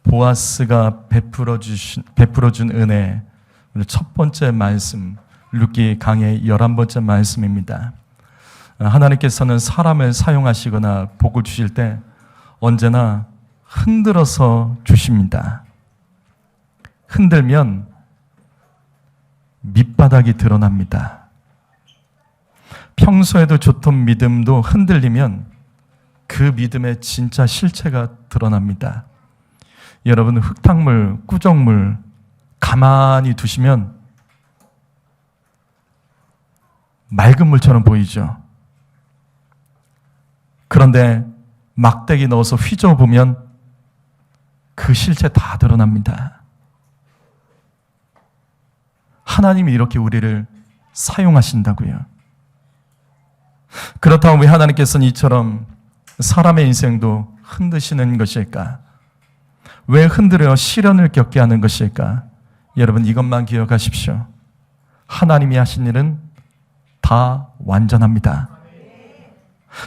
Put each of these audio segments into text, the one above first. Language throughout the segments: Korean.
보아스가 베풀어준 은혜, 오늘 첫 번째 말씀, 룻기 강의 11번째 말씀입니다. 하나님께서는 사람을 사용하시거나 복을 주실 때 언제나 흔들어서 주십니다. 흔들면 밑바닥이 드러납니다. 평소에도 좋던 믿음도 흔들리면 그 믿음의 진짜 실체가 드러납니다. 여러분, 흙탕물, 꾸정물 가만히 두시면 맑은 물처럼 보이죠. 그런데 막대기 넣어서 휘저어보면 그 실체 다 드러납니다. 하나님이 이렇게 우리를 사용하신다고요. 그렇다면 왜 하나님께서는 이처럼 사람의 인생도 흔드시는 것일까? 왜 흔들어 시련을 겪게 하는 것일까? 여러분, 이것만 기억하십시오. 하나님이 하신 일은 다 완전합니다.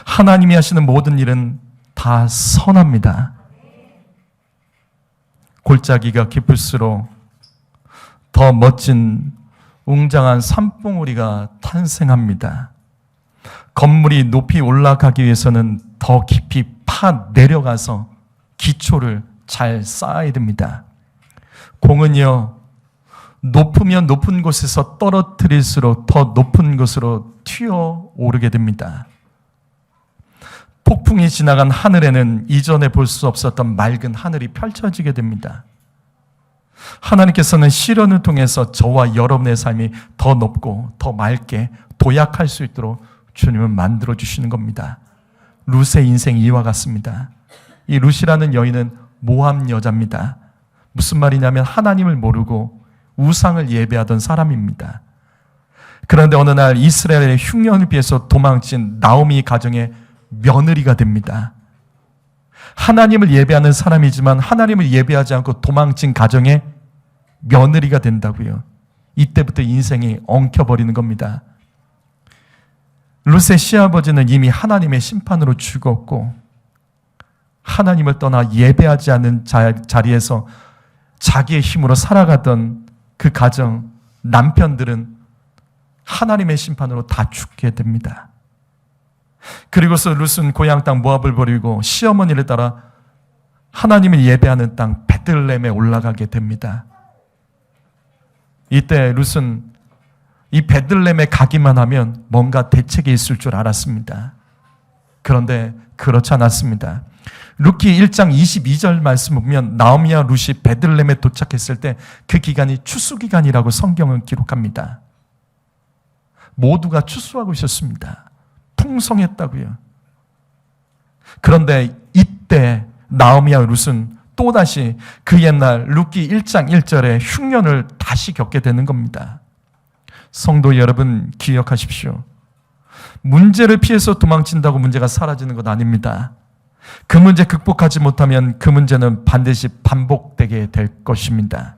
하나님이 하시는 모든 일은 다 선합니다. 골짜기가 깊을수록 더 멋진 웅장한 산봉우리가 탄생합니다. 건물이 높이 올라가기 위해서는 더 깊이 파 내려가서 기초를 잘 쌓아야 됩니다. 공은요, 높으면 높은 곳에서 떨어뜨릴수록 더 높은 곳으로 튀어 오르게 됩니다. 폭풍이 지나간 하늘에는 이전에 볼 수 없었던 맑은 하늘이 펼쳐지게 됩니다. 하나님께서는 시련을 통해서 저와 여러분의 삶이 더 높고 더 맑게 도약할 수 있도록 주님은 만들어주시는 겁니다. 룻의 인생이 이와 같습니다. 이 룻이라는 여인은 모함 여자입니다. 무슨 말이냐면 하나님을 모르고 우상을 예배하던 사람입니다. 그런데 어느 날 이스라엘의 흉년을 피해서 도망친 나오미 가정의 며느리가 됩니다. 하나님을 예배하는 사람이지만 하나님을 예배하지 않고 도망친 가정의 며느리가 된다고요. 이때부터 인생이 엉켜버리는 겁니다. 룻의 시아버지는 이미 하나님의 심판으로 죽었고 하나님을 떠나 예배하지 않는 자리에서 자기의 힘으로 살아가던 그 가정, 남편들은 하나님의 심판으로 다 죽게 됩니다. 그리고서 룻은 고향 땅 모압을 버리고 시어머니를 따라 하나님을 예배하는 땅 베들레헴에 올라가게 됩니다. 이때 룻은 이 베들레헴에 가기만 하면 뭔가 대책이 있을 줄 알았습니다. 그런데 그렇지 않았습니다. 룻기 1장 22절 말씀을 보면 나오미와 룻이 베들레헴에 도착했을 때 그 기간이 추수기간이라고 성경은 기록합니다. 모두가 추수하고 있었습니다. 풍성했다고요. 그런데 이때 나오미와 룻은 또다시 그 옛날 룻기 1장 1절에 흉년을 다시 겪게 되는 겁니다. 성도 여러분, 기억하십시오. 문제를 피해서 도망친다고 문제가 사라지는 것 아닙니다. 그 문제 극복하지 못하면 그 문제는 반드시 반복되게 될 것입니다.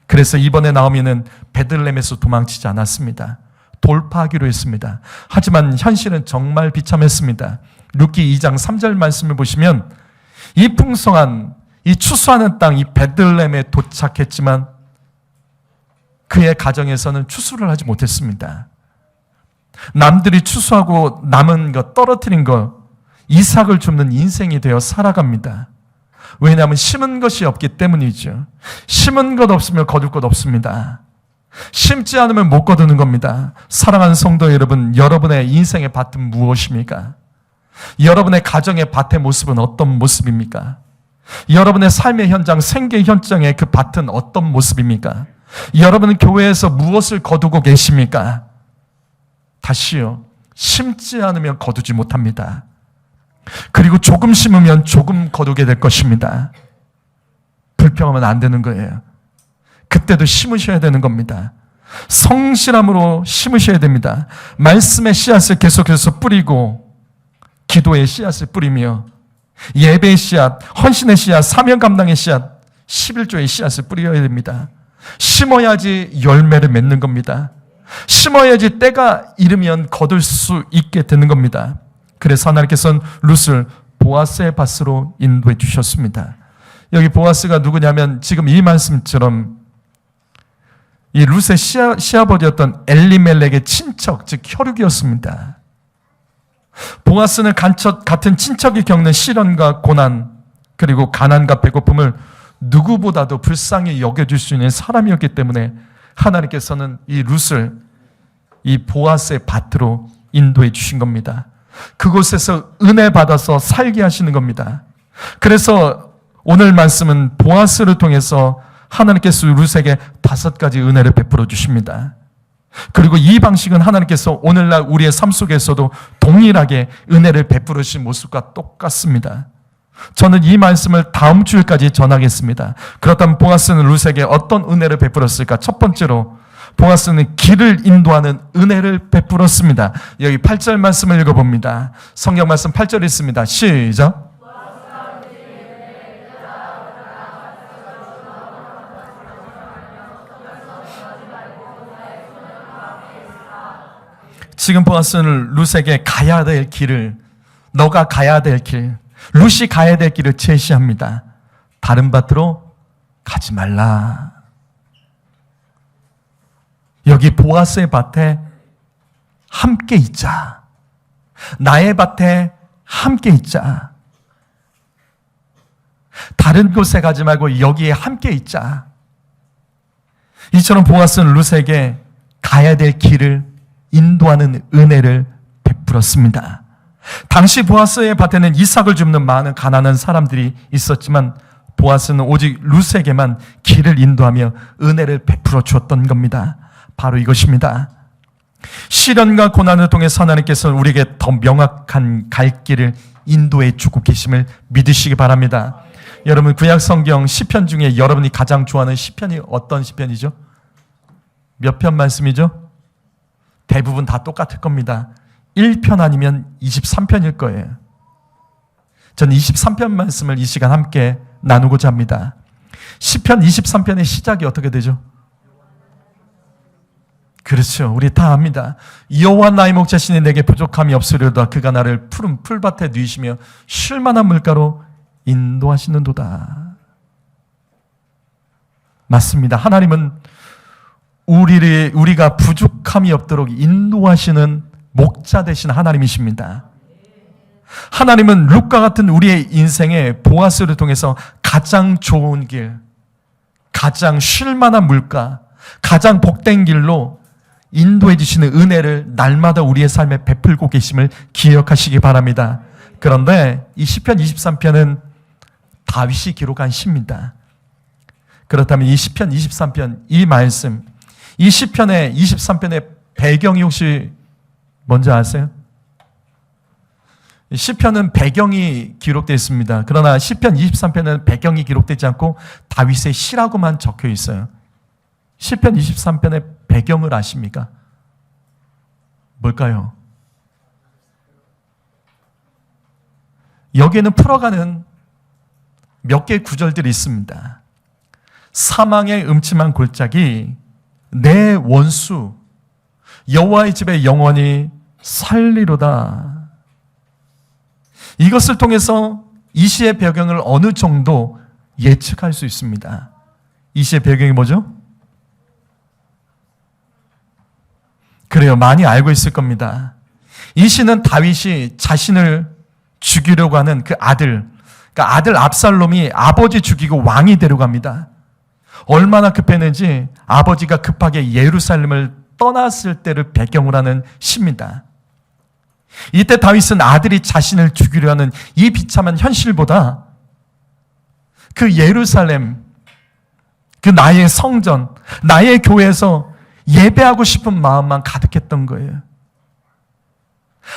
그래서 이번에 나오미는 베들레헴에서 도망치지 않았습니다. 돌파하기로 했습니다. 하지만 현실은 정말 비참했습니다. 룻기 2장 3절 말씀을 보시면 이 풍성한 이 추수하는 땅 이 베들레헴에 도착했지만 그의 가정에서는 추수를 하지 못했습니다. 남들이 추수하고 남은 것, 떨어뜨린 것, 이삭을 줍는 인생이 되어 살아갑니다. 왜냐하면 심은 것이 없기 때문이죠. 심은 것 없으면 거둘 것 없습니다. 심지 않으면 못 거두는 겁니다. 사랑하는 성도 여러분, 여러분의 인생의 밭은 무엇입니까? 여러분의 가정의 밭의 모습은 어떤 모습입니까? 여러분의 삶의 현장, 생계 현장의 그 밭은 어떤 모습입니까? 여러분은 교회에서 무엇을 거두고 계십니까? 다시요, 심지 않으면 거두지 못합니다. 그리고 조금 심으면 조금 거두게 될 것입니다. 불평하면 안 되는 거예요. 그때도 심으셔야 되는 겁니다. 성실함으로 심으셔야 됩니다. 말씀의 씨앗을 계속해서 뿌리고 기도의 씨앗을 뿌리며 예배의 씨앗, 헌신의 씨앗, 사명 감당의 씨앗, 11조의 씨앗을 뿌려야 됩니다. 심어야지 열매를 맺는 겁니다. 심어야지 때가 이르면 거둘 수 있게 되는 겁니다. 그래서 하나님께서는 룻을 보아스의 밭으로 인도해 주셨습니다. 여기 보아스가 누구냐면 지금 이 말씀처럼 이 룻의 시아버지였던 엘리멜렉의 친척, 즉 혈육이었습니다. 보아스는 같은 친척이 겪는 시련과 고난, 그리고 가난과 배고픔을 누구보다도 불쌍히 여겨줄 수 있는 사람이었기 때문에 하나님께서는 이 룻을 이 보아스의 밭으로 인도해 주신 겁니다. 그곳에서 은혜 받아서 살게 하시는 겁니다. 그래서 오늘 말씀은 보아스를 통해서 하나님께서 룻에게 5가지 은혜를 베풀어 주십니다. 그리고 이 방식은 하나님께서 오늘날 우리의 삶 속에서도 동일하게 은혜를 베풀으신 모습과 똑같습니다. 저는 이 말씀을 다음 주일까지 전하겠습니다. 그렇다면 보아스는 룻에게 어떤 은혜를 베풀었을까? 첫 번째로 보아스는 길을 인도하는 은혜를 베풀었습니다. 여기 8절 말씀을 읽어봅니다. 성경 말씀 8절 있습니다. 시작. 지금 보아스는 룻에게 가야 될 길을, 너가 가야 될 길, 룻이 가야 될 길을 제시합니다. 다른 밭으로 가지 말라. 여기 보아스의 밭에 함께 있자. 나의 밭에 함께 있자. 다른 곳에 가지 말고 여기에 함께 있자. 이처럼 보아스는 룻에게 가야 될 길을 인도하는 은혜를 베풀었습니다. 당시 보아스의 밭에는 이삭을 줍는 많은 가난한 사람들이 있었지만 보아스는 오직 룻에게만 길을 인도하며 은혜를 베풀어 주었던 겁니다. 바로 이것입니다. 시련과 고난을 통해서 하나님께서는 우리에게 더 명확한 갈 길을 인도해 주고 계심을 믿으시기 바랍니다. 여러분, 구약 성경 시편 중에 여러분이 가장 좋아하는 시편이 어떤 시편이죠? 몇 편 말씀이죠? 대부분 다 똑같을 겁니다. 1편 아니면 23편일 거예요. 저는 23편 말씀을 이 시간 함께 나누고자 합니다. 시편 23편의 시작이 어떻게 되죠? 그렇죠. 우리 다 압니다. 여호와 나의 목자시니 내게 부족함이 없으려다. 그가 나를 푸른 풀밭에 누이시며 쉴 만한 물가로 인도하시는도다. 맞습니다. 하나님은 우리가 부족함이 없도록 인도하시는 목자 되신 하나님이십니다. 하나님은 룻과 같은 우리의 인생에 보아스를 통해서 가장 좋은 길, 가장 쉴 만한 물가, 가장 복된 길로 인도해 주시는 은혜를 날마다 우리의 삶에 베풀고 계심을 기억하시기 바랍니다. 그런데 이 시편 23편은 다윗이 기록한 시입니다. 그렇다면 이 시편 23편, 이 말씀, 이 시편의 23편의 배경이 혹시 뭔지 아세요? 시편은 배경이 기록되어 있습니다. 그러나 시편 23편은 배경이 기록되지 않고 다윗의 시라고만 적혀 있어요. 시편 23편의 배경을 아십니까? 뭘까요? 여기에는 풀어가는 몇 개의 구절들이 있습니다. 사망의 음침한 골짜기, 내 원수 여호와의 집에 영원히 살리로다. 이것을 통해서 이 시의 배경을 어느 정도 예측할 수 있습니다. 이 시의 배경이 뭐죠? 그래요. 많이 알고 있을 겁니다. 이 시는 다윗이 자신을 죽이려고 하는 그 아들, 그러니까 아들 압살롬이 아버지 죽이고 왕이 되려고 합니다. 얼마나 급했는지 아버지가 급하게 예루살렘을 떠났을 때를 배경으로 하는 시입니다. 이때 다윗은 아들이 자신을 죽이려 하는 이 비참한 현실보다 그 예루살렘, 그 나의 성전, 나의 교회에서 예배하고 싶은 마음만 가득했던 거예요.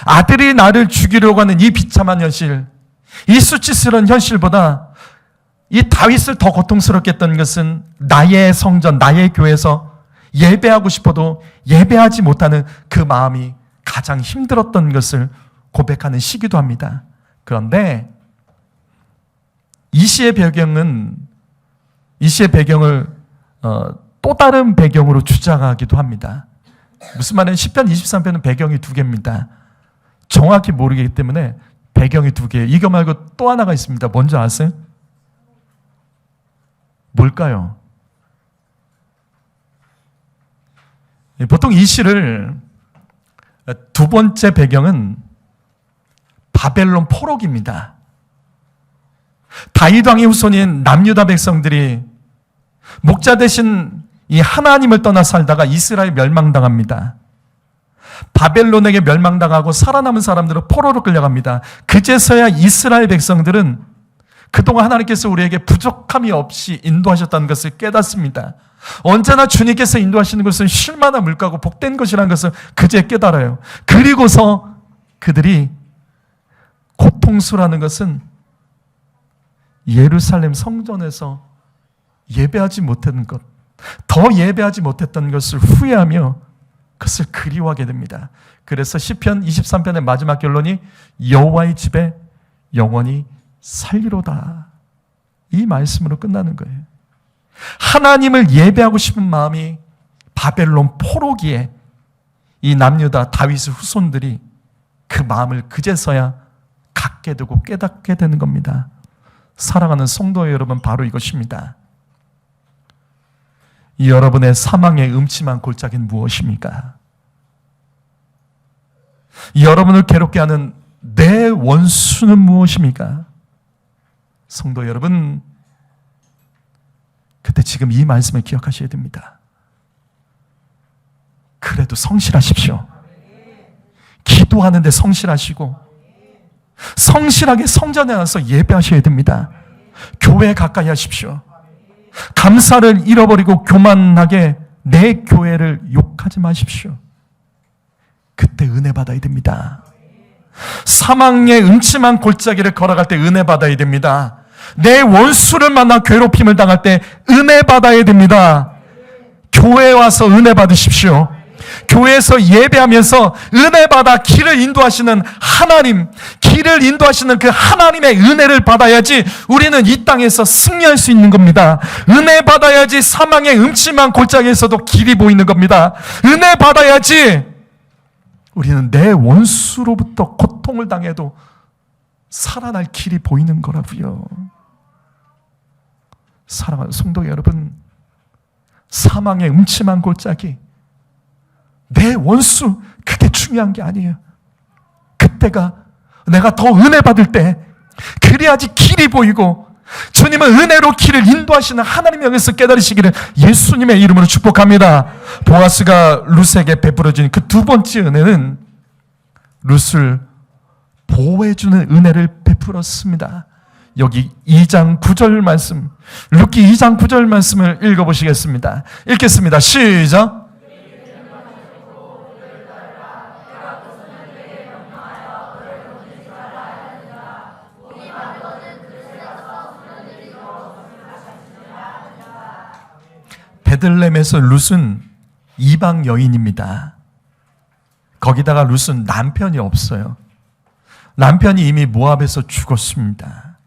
아들이 나를 죽이려고 하는 이 비참한 현실, 이 수치스러운 현실보다 이 다윗을 더 고통스럽게 했던 것은 나의 성전, 나의 교회에서 예배하고 싶어도 예배하지 못하는 그 마음이 가장 힘들었던 것을 고백하는 시기도 합니다. 그런데 이 시의 배경을 또 다른 배경으로 주장하기도 합니다. 무슨 말이냐면 시편 23편은 배경이 2개입니다. 정확히 모르기 때문에 배경이 2개예요. 이거 말고 또 하나가 있습니다. 뭔지 아세요? 뭘까요? 보통 이 시를 두 번째 배경은 바벨론 포로기입니다. 다윗 왕의 후손인 남유다 백성들이 목자 대신 이 하나님을 떠나 살다가 이스라엘 멸망당합니다. 바벨론에게 멸망당하고 살아남은 사람들은 포로로 끌려갑니다. 그제서야 이스라엘 백성들은 그동안 하나님께서 우리에게 부족함이 없이 인도하셨다는 것을 깨닫습니다. 언제나 주님께서 인도하시는 것은 쉴만한 물가고 복된 것이라는 것을 그제 깨달아요. 그리고서 그들이 고통스러워하는 것은 예루살렘 성전에서 예배하지 못했던 것, 더 예배하지 못했던 것을 후회하며 그것을 그리워하게 됩니다. 그래서 시편 23편의 마지막 결론이 여호와의 집에 영원히 살리로다, 이 말씀으로 끝나는 거예요. 하나님을 예배하고 싶은 마음이 바벨론 포로기에 이 남유다 다윗의 후손들이 그 마음을 그제서야 갖게 되고 깨닫게 되는 겁니다. 사랑하는 성도 여러분, 바로 이것입니다. 여러분의 사망의 음침한 골짜기는 무엇입니까? 여러분을 괴롭게 하는 내 원수는 무엇입니까? 성도 여러분, 그때 지금 이 말씀을 기억하셔야 됩니다. 그래도 성실하십시오. 기도하는데 성실하시고 성실하게 성전에 와서 예배하셔야 됩니다. 교회에 가까이 하십시오. 감사를 잃어버리고 교만하게 내 교회를 욕하지 마십시오. 그때 은혜 받아야 됩니다. 사망의 음침한 골짜기를 걸어갈 때 은혜 받아야 됩니다. 내 원수를 만나 괴롭힘을 당할 때 은혜 받아야 됩니다. 교회에 와서 은혜 받으십시오. 교회에서 예배하면서 은혜 받아 길을 인도하시는 하나님, 길을 인도하시는 그 하나님의 은혜를 받아야지 우리는 이 땅에서 승리할 수 있는 겁니다. 은혜 받아야지 사망의 음침한 골짜기에서도 길이 보이는 겁니다. 은혜 받아야지 우리는 내 원수로부터 고통을 당해도 살아날 길이 보이는 거라고요. 사랑하는 성도 여러분, 사망의 음침한 골짜기, 내 원수, 그게 중요한 게 아니에요. 그때가 내가 더 은혜 받을 때, 그래야지 길이 보이고 주님은 은혜로 길을 인도하시는 하나님의 영에서 깨달으시기를 예수님의 이름으로 축복합니다. 보아스가 룻에게 베풀어진 그 두 번째 은혜는 룻을 보호해주는 은혜를 베풀었습니다. 여기 2장 9절 말씀, 룻기 2장 9절 말씀을 읽어보시겠습니다. 읽겠습니다. 시작. 베들레헴에서 룻은 이방 여인입니다. 거기다가 룻은 남편이 없어요. 남편이 이미 모압에서 죽었습니다.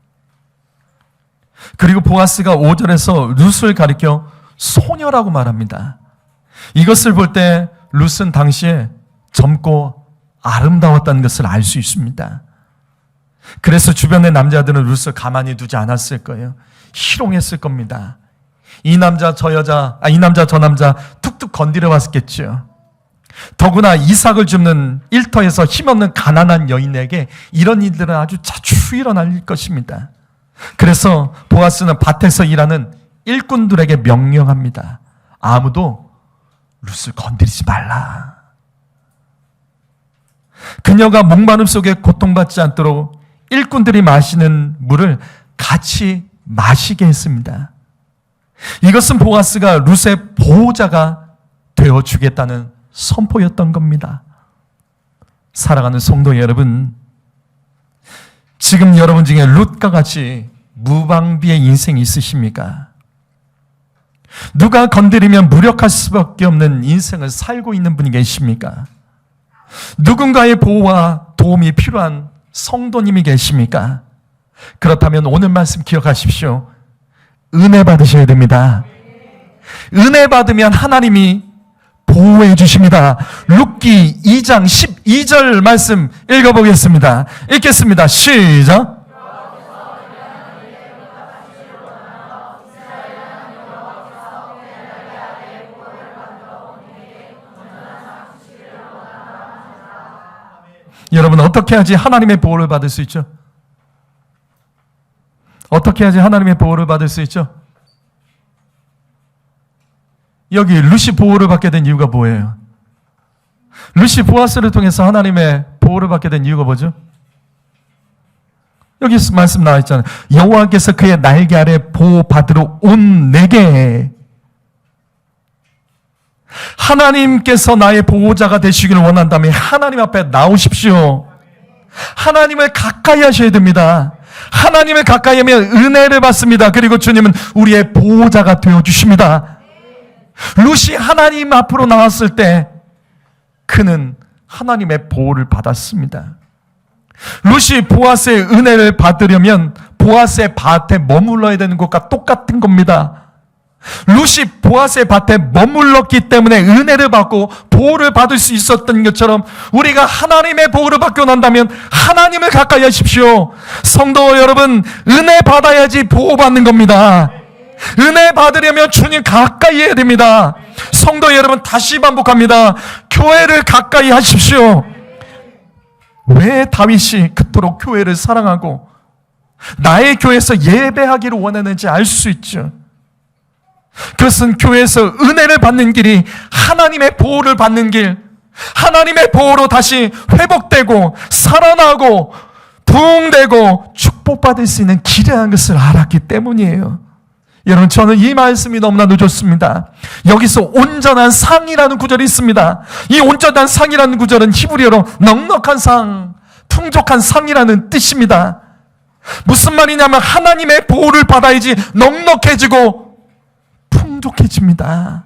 그리고 보아스가 5절에서 룻을 가리켜 소녀라고 말합니다. 이것을 볼 때 룻은 당시에 젊고 아름다웠다는 것을 알 수 있습니다. 그래서 주변의 남자들은 룻을 가만히 두지 않았을 거예요. 희롱했을 겁니다. 이 남자 저 남자 툭툭 건드려 왔겠죠. 더구나 이삭을 줍는 일터에서 힘없는 가난한 여인에게 이런 일들은 아주 자주 일어날 것입니다. 그래서 보아스는 밭에서 일하는 일꾼들에게 명령합니다. 아무도 룻을 건드리지 말라. 그녀가 목마름 속에 고통받지 않도록 일꾼들이 마시는 물을 같이 마시게 했습니다. 이것은 보아스가 룻의 보호자가 되어주겠다는 선포였던 겁니다. 사랑하는 성도 여러분, 지금 여러분 중에 룻과 같이 무방비의 인생이 있으십니까? 누가 건드리면 무력할 수밖에 없는 인생을 살고 있는 분이 계십니까? 누군가의 보호와 도움이 필요한 성도님이 계십니까? 그렇다면 오늘 말씀 기억하십시오. 은혜 받으셔야 됩니다. 은혜 받으면 하나님이 보호해 주십니다. 룻기 2장 12절 말씀 읽어보겠습니다. 읽겠습니다. 시작. 여러분, 어떻게 해야지 하나님의 보호를 받을 수 있죠? 어떻게 해야지 하나님의 보호를 받을 수 있죠? 여기 룻이 보호를 받게 된 이유가 뭐예요? 룻이 보아스를 통해서 하나님의 보호를 받게 된 이유가 뭐죠? 여기 말씀 나와 있잖아요. 여호와께서 그의 날개 아래 보호받으러 온 내게, 하나님께서 나의 보호자가 되시기를 원한다면 하나님 앞에 나오십시오. 하나님을 가까이 하셔야 됩니다. 하나님을 가까이 하면 은혜를 받습니다. 그리고 주님은 우리의 보호자가 되어주십니다. 룻이 하나님 앞으로 나왔을 때 그는 하나님의 보호를 받았습니다. 룻이 보아스의 은혜를 받으려면 보아스의 밭에 머물러야 되는 것과 똑같은 겁니다. 룻이 보아스의 밭에 머물렀기 때문에 은혜를 받고 보호를 받을 수 있었던 것처럼 우리가 하나님의 보호를 받고 난다면 하나님을 가까이 하십시오. 성도 여러분, 은혜 받아야지 보호받는 겁니다. 은혜 받으려면 주님 가까이 해야 됩니다. 성도 여러분, 다시 반복합니다. 교회를 가까이 하십시오. 왜 다윗이 그토록 교회를 사랑하고 나의 교회에서 예배하기를 원하는지 알 수 있죠. 그것은 교회에서 은혜를 받는 길이 하나님의 보호를 받는 길, 하나님의 보호로 다시 회복되고 살아나고 부흥되고 축복받을 수 있는 길이라는 것을 알았기 때문이에요. 여러분, 저는 이 말씀이 너무나도 좋습니다. 여기서 온전한 상이라는 구절이 있습니다. 이 온전한 상이라는 구절은 히브리어로 넉넉한 상, 풍족한 상이라는 뜻입니다. 무슨 말이냐면 하나님의 보호를 받아야지 넉넉해지고 풍족해집니다.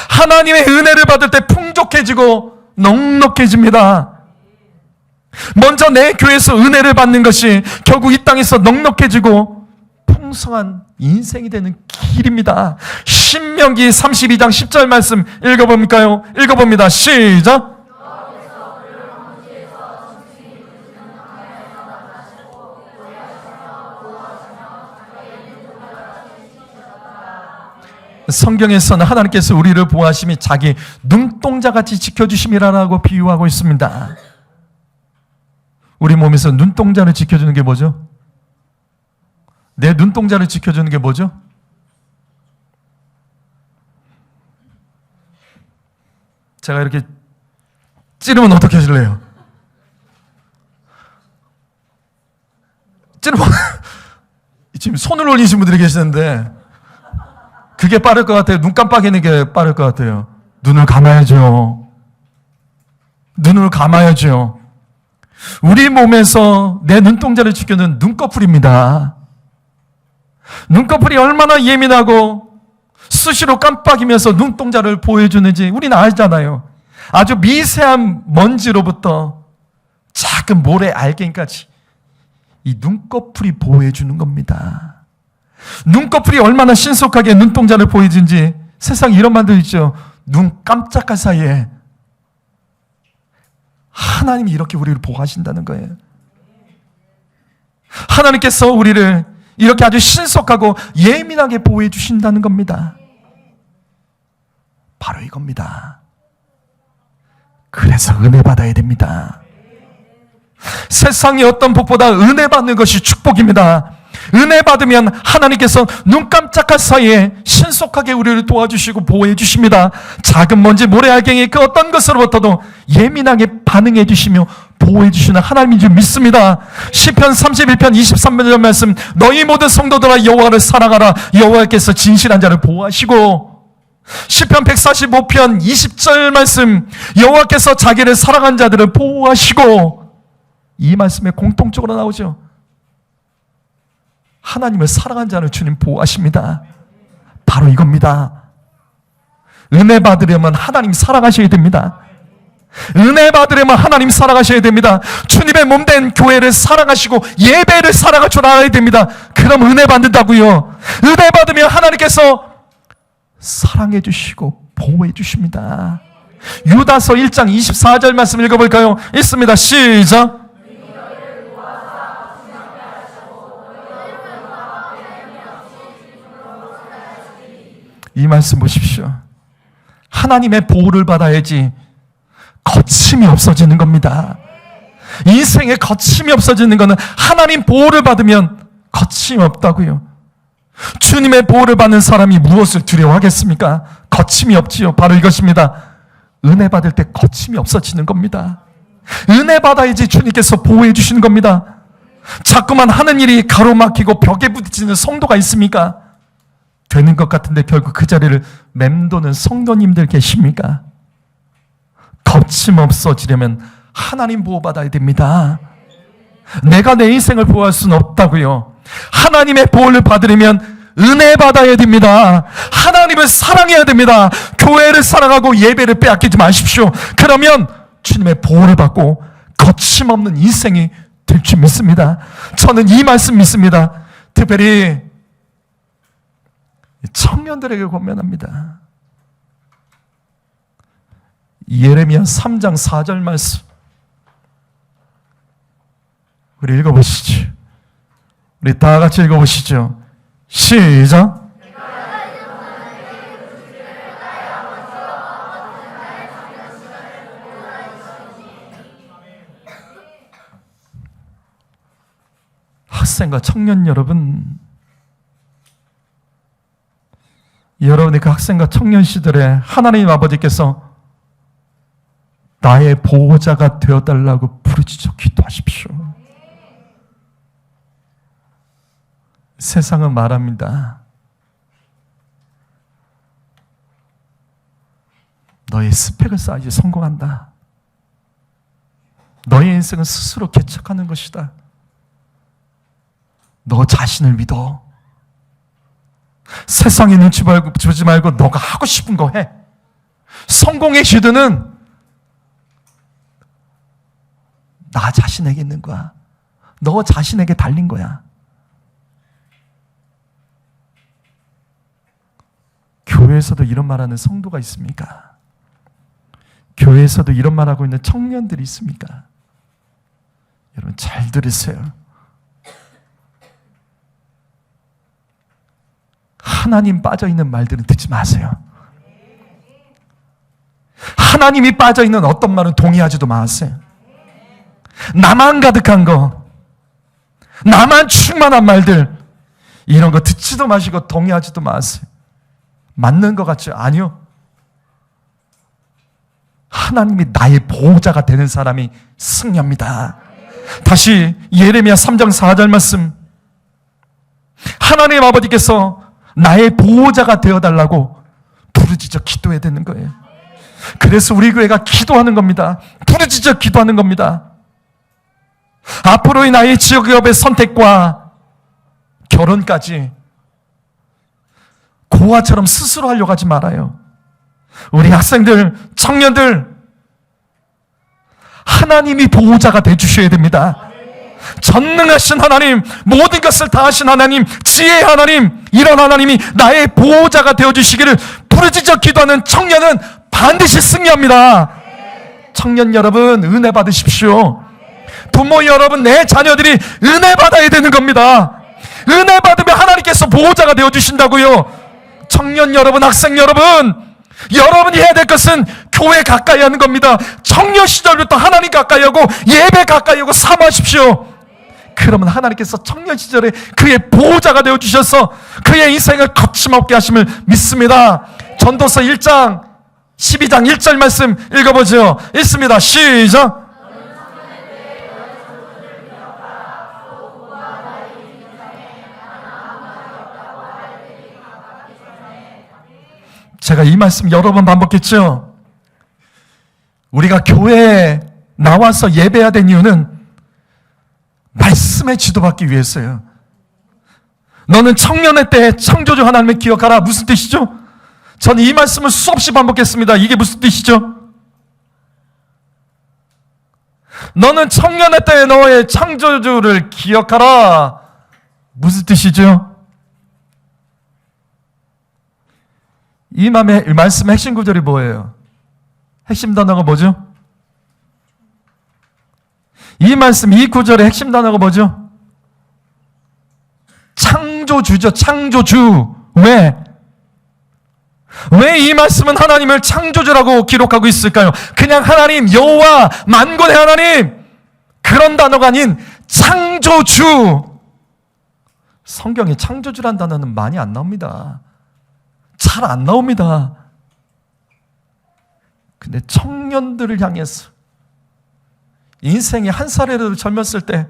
하나님의 은혜를 받을 때 풍족해지고 넉넉해집니다. 먼저 내 교회에서 은혜를 받는 것이 결국 이 땅에서 넉넉해지고 풍성한 인생이 되는 길입니다. 신명기 32장 10절 말씀 읽어볼까요? 읽어봅니다. 시작. 성경에서는 하나님께서 우리를 보호하심이 자기 눈동자같이 지켜주심이라고 비유하고 있습니다. 우리 몸에서 눈동자를 지켜주는 게 뭐죠? 내 눈동자를 지켜주는 게 뭐죠? 제가 이렇게 찌르면 어떻게 하실래요? 찌르면 지금 손을 올리신 분들이 계시는데 그게 빠를 것 같아요? 눈 깜빡이는 게 빠를 것 같아요? 눈을 감아야죠. 눈을 감아야죠. 우리 몸에서 내 눈동자를 지켜주는 눈꺼풀입니다. 눈꺼풀이 얼마나 예민하고 수시로 깜빡이면서 눈동자를 보여주는지 우리는 알잖아요. 아주 미세한 먼지로부터 작은 모래 알갱이까지 이 눈꺼풀이 보호해주는 겁니다. 눈꺼풀이 얼마나 신속하게 눈동자를 보여주는지 세상에 이런 말도 있죠. 눈 깜짝할 사이에 하나님이 이렇게 우리를 보호하신다는 거예요. 하나님께서 우리를 이렇게 아주 신속하고 예민하게 보호해 주신다는 겁니다. 바로 이겁니다. 그래서 은혜 받아야 됩니다. 세상의 어떤 복보다 은혜 받는 것이 축복입니다. 은혜 받으면 하나님께서 눈 깜짝할 사이에 신속하게 우리를 도와주시고 보호해 주십니다. 작은 먼지 모래알갱이 그 어떤 것으로부터도 예민하게 반응해 주시며 보호해 주시는 하나님인 줄 믿습니다. 시편 31편 23절 말씀, 너희 모든 성도들아 여호와를 사랑하라. 여호와께서 진실한 자를 보호하시고, 시편 145편 20절 말씀, 여호와께서 자기를 사랑한 자들을 보호하시고, 이 말씀에 공통적으로 나오죠. 하나님을 사랑한 자를 주님 보호하십니다. 바로 이겁니다. 은혜 받으려면 하나님 사랑하셔야 됩니다. 은혜 받으려면 하나님 사랑하셔야 됩니다. 주님의 몸된 교회를 사랑하시고 예배를 사랑할 줄 알아야 됩니다. 그럼 은혜 받는다고요. 은혜 받으면 하나님께서 사랑해 주시고 보호해 주십니다. 유다서 1장 24절 말씀 읽어볼까요? 있습니다. 시작. 이 말씀 보십시오. 하나님의 보호를 받아야지 거침이 없어지는 겁니다. 인생에 거침이 없어지는 것은 하나님 보호를 받으면 거침이 없다고요. 주님의 보호를 받는 사람이 무엇을 두려워하겠습니까? 거침이 없지요. 바로 이것입니다. 은혜 받을 때 거침이 없어지는 겁니다. 은혜 받아야지 주님께서 보호해 주시는 겁니다. 자꾸만 하는 일이 가로막히고 벽에 부딪히는 성도가 있습니까? 되는 것 같은데 결국 그 자리를 맴도는 성도님들 계십니까? 거침없어지려면 하나님 보호받아야 됩니다. 내가 내 인생을 보호할 수는 없다고요. 하나님의 보호를 받으려면 은혜 받아야 됩니다. 하나님을 사랑해야 됩니다. 교회를 사랑하고 예배를 빼앗기지 마십시오. 그러면 주님의 보호를 받고 거침없는 인생이 될 줄 믿습니다. 저는 이 말씀 믿습니다. 특별히 청년들에게 권면합니다. 예레미야 3장 4절 말씀 우리 읽어보시죠. 우리 다 같이 읽어보시죠. 시작. 학생과 청년 여러분, 여러분의 그 학생과 청년 시절에 하나님 아버지께서 나의 보호자가 되어달라고 부르짖어 기도하십시오. 세상은 말합니다. 너의 스펙을 쌓아야지 성공한다. 너의 인생은 스스로 개척하는 것이다. 너 자신을 믿어. 세상에 눈치 주지 말고 너가 하고 싶은 거 해. 성공의 기도는 나 자신에게 있는 거야. 너 자신에게 달린 거야. 교회에서도 이런 말하는 성도가 있습니까? 교회에서도 이런 말하고 있는 청년들이 있습니까? 여러분 잘 들으세요. 하나님 빠져있는 말들은 듣지 마세요. 하나님이 빠져있는 어떤 말은 동의하지도 마세요. 나만 가득한 거, 나만 충만한 말들, 이런 거 듣지도 마시고 동의하지도 마세요. 맞는 것 같죠? 아니요. 하나님이 나의 보호자가 되는 사람이 승리합니다. 다시 예레미야 3장 4절 말씀, 하나님 아버지께서 나의 보호자가 되어달라고 부르짖어 기도해야 되는 거예요. 그래서 우리 교회가 기도하는 겁니다. 부르짖어 기도하는 겁니다. 앞으로의 나의 직업의 선택과 결혼까지 고아처럼 스스로 하려고 하지 말아요. 우리 학생들, 청년들, 하나님이 보호자가 되어주셔야 됩니다. 전능하신 하나님, 모든 것을 다 하신 하나님, 지혜의 하나님, 이런 하나님이 나의 보호자가 되어주시기를 부르짖어 기도하는 청년은 반드시 승리합니다. 청년 여러분, 은혜 받으십시오. 부모 여러분, 내 자녀들이 은혜 받아야 되는 겁니다. 은혜 받으면 하나님께서 보호자가 되어주신다고요. 청년 여러분, 학생 여러분, 여러분이 해야 될 것은 교회 가까이 하는 겁니다. 청년 시절부터 하나님 가까이 하고 예배 가까이 하고 사모하십시오. 그러면 하나님께서 청년 시절에 그의 보호자가 되어주셔서 그의 인생을 거침없게 하심을 믿습니다. 전도서 1장 12장 1절 말씀 읽어보죠. 읽습니다. 시작. 제가 이 말씀 여러 번 반복했죠. 우리가 교회에 나와서 예배해야 된 이유는 말씀에 지도받기 위해서요. 너는 청년의 때에 창조주 하나님을 기억하라. 무슨 뜻이죠? 저는 이 말씀을 수없이 반복했습니다. 이게 무슨 뜻이죠? 너는 청년의 때에 너의 창조주를 기억하라. 무슨 뜻이죠? 이 말씀의 핵심 구절이 뭐예요? 핵심 단어가 뭐죠? 이 말씀, 이 구절의 핵심 단어가 뭐죠? 창조주죠. 창조주. 왜 이 말씀은 하나님을 창조주라고 기록하고 있을까요? 그냥 하나님, 여호와 만군의 하나님, 그런 단어가 아닌 창조주. 성경에 창조주란 단어는 많이 안 나옵니다. 잘 안 나옵니다. 근데 청년들을 향해서 인생의 한 살이라도 젊었을 때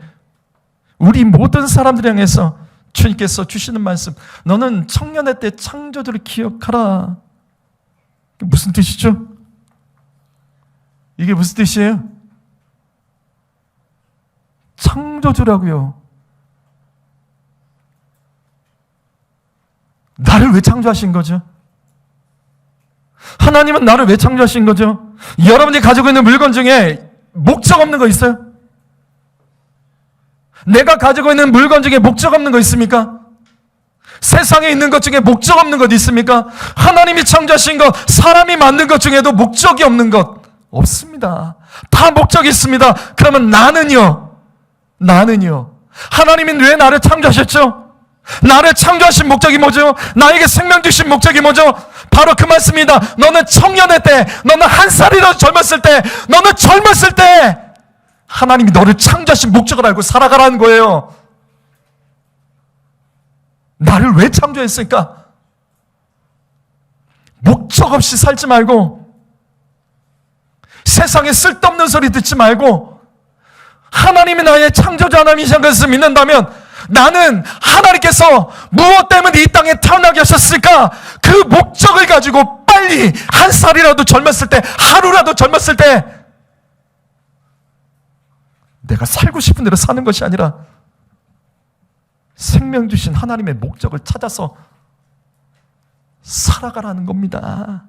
우리 모든 사람들 향해서 주님께서 주시는 말씀, 너는 청년의 때 창조주를 기억하라. 무슨 뜻이죠? 이게 무슨 뜻이에요? 창조주라고요. 나를 왜 창조하신 거죠? 하나님은 나를 왜 창조하신 거죠? 여러분이 가지고 있는 물건 중에 목적 없는 거 있어요? 내가 가지고 있는 물건 중에 목적 없는 거 있습니까? 세상에 있는 것 중에 목적 없는 것 있습니까? 하나님이 창조하신 것, 사람이 만든 것 중에도 목적이 없는 것 없습니다. 다 목적이 있습니다. 그러면 나는요? 하나님이 왜 나를 창조하셨죠? 나를 창조하신 목적이 뭐죠? 나에게 생명 주신 목적이 뭐죠? 바로 그 말씀입니다. 너는 청년의 때, 너는 한 살이라도 젊었을 때, 너는 젊었을 때 하나님이 너를 창조하신 목적을 알고 살아가라는 거예요. 나를 왜 창조했을까? 목적 없이 살지 말고, 세상에 쓸데없는 소리 듣지 말고, 하나님이 나의 창조주 하나님이신 것을 믿는다면, 나는 하나님께서 무엇 때문에 이 땅에 태어나게 하셨을까? 그 목적을 가지고 빨리 한 살이라도 젊었을 때, 하루라도 젊었을 때 내가 살고 싶은 대로 사는 것이 아니라 생명 주신 하나님의 목적을 찾아서 살아가라는 겁니다.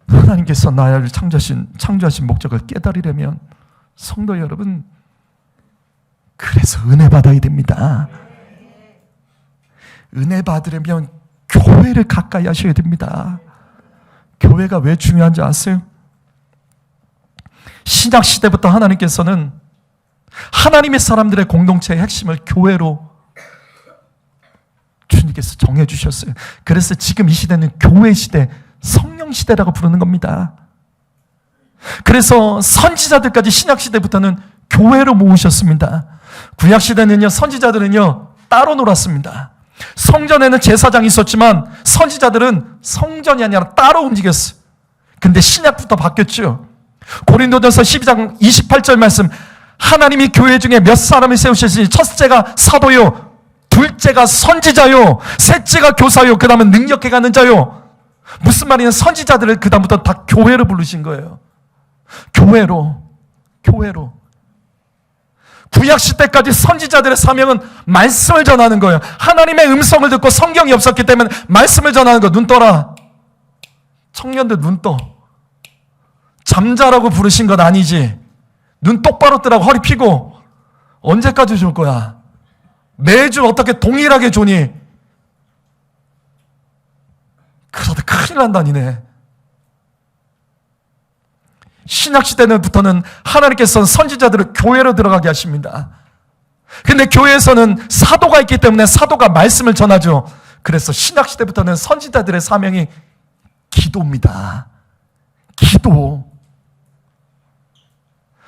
하나님께서 나를 창조하신 목적을 깨달으려면 성도 여러분, 그래서 은혜 받아야 됩니다. 은혜 받으려면 교회를 가까이 하셔야 됩니다. 교회가 왜 중요한지 아세요? 신약 시대부터 하나님께서는 하나님의 사람들의 공동체의 핵심을 교회로 주님께서 정해 주셨어요. 그래서 지금 이 시대는 교회 시대, 성령 시대라고 부르는 겁니다. 그래서 선지자들까지 신약 시대부터는 교회로 모으셨습니다. 구약 시대는요, 선지자들은요 따로 놀았습니다. 성전에는 제사장이 있었지만 선지자들은 성전이 아니라 따로 움직였어요. 근데 신약부터 바뀌었죠. 고린도전서 12장 28절 말씀, 하나님이 교회 중에 몇 사람을 세우셨으니 첫째가 사도요, 둘째가 선지자요, 셋째가 교사요, 그 다음은 능력해 가는 자요. 무슨 말이냐? 선지자들을 그 다음부터 다 교회로 부르신 거예요. 교회로. 구약시대까지 선지자들의 사명은 말씀을 전하는 거예요. 하나님의 음성을 듣고 성경이 없었기 때문에 말씀을 전하는 거. 눈 떠라. 청년들 눈 떠. 잠자라고 부르신 건 아니지. 눈 똑바로 뜨라고 허리 펴고. 언제까지 줄 거야? 매주 어떻게 동일하게 주니? 그러다 큰일 난다니네. 신약시대부터는 하나님께서는 선지자들을 교회로 들어가게 하십니다. 근데 교회에서는 사도가 있기 때문에 사도가 말씀을 전하죠. 그래서 신약시대부터는 선지자들의 사명이 기도입니다. 기도.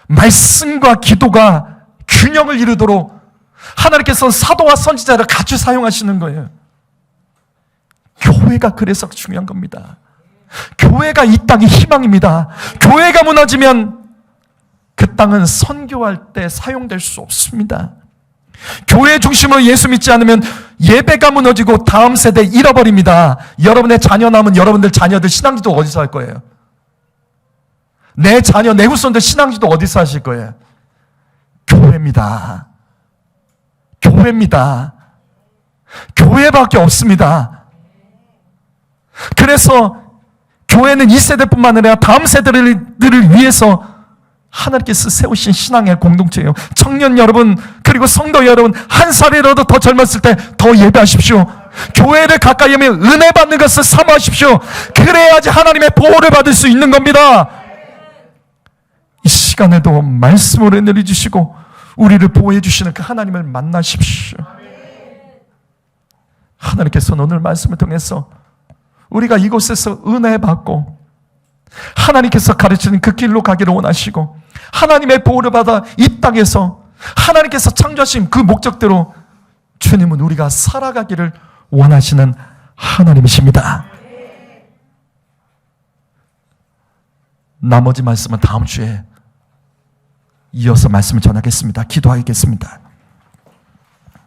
말씀과 기도가 균형을 이루도록 하나님께서는 사도와 선지자를 같이 사용하시는 거예요. 교회가 그래서 중요한 겁니다. 교회가 이 땅의 희망입니다. 교회가 무너지면 그 땅은 선교할 때 사용될 수 없습니다. 교회 중심으로 예수 믿지 않으면 예배가 무너지고 다음 세대 잃어버립니다. 여러분의 자녀 남은 여러분들 자녀들 신앙지도 어디서 할 거예요? 내 자녀, 내 후손들 신앙지도 어디서 하실 거예요? 교회입니다. 교회밖에 없습니다. 그래서 교회는 이 세대뿐만 아니라 다음 세대들을 위해서 하나님께서 세우신 신앙의 공동체예요. 청년 여러분, 그리고 성도 여러분, 한 살이라도 더 젊었을 때 더 예배하십시오. 교회를 가까이 하면 은혜 받는 것을 사모하십시오. 그래야지 하나님의 보호를 받을 수 있는 겁니다. 이 시간에도 말씀으로 은혜를 주시고 우리를 보호해 주시는 그 하나님을 만나십시오. 하나님께서는 오늘 말씀을 통해서 우리가 이곳에서 은혜 받고 하나님께서 가르치는 그 길로 가기를 원하시고 하나님의 보호를 받아 이 땅에서 하나님께서 창조하신 그 목적대로 주님은 우리가 살아가기를 원하시는 하나님이십니다. 나머지 말씀은 다음 주에 이어서 말씀을 전하겠습니다. 기도하겠습니다.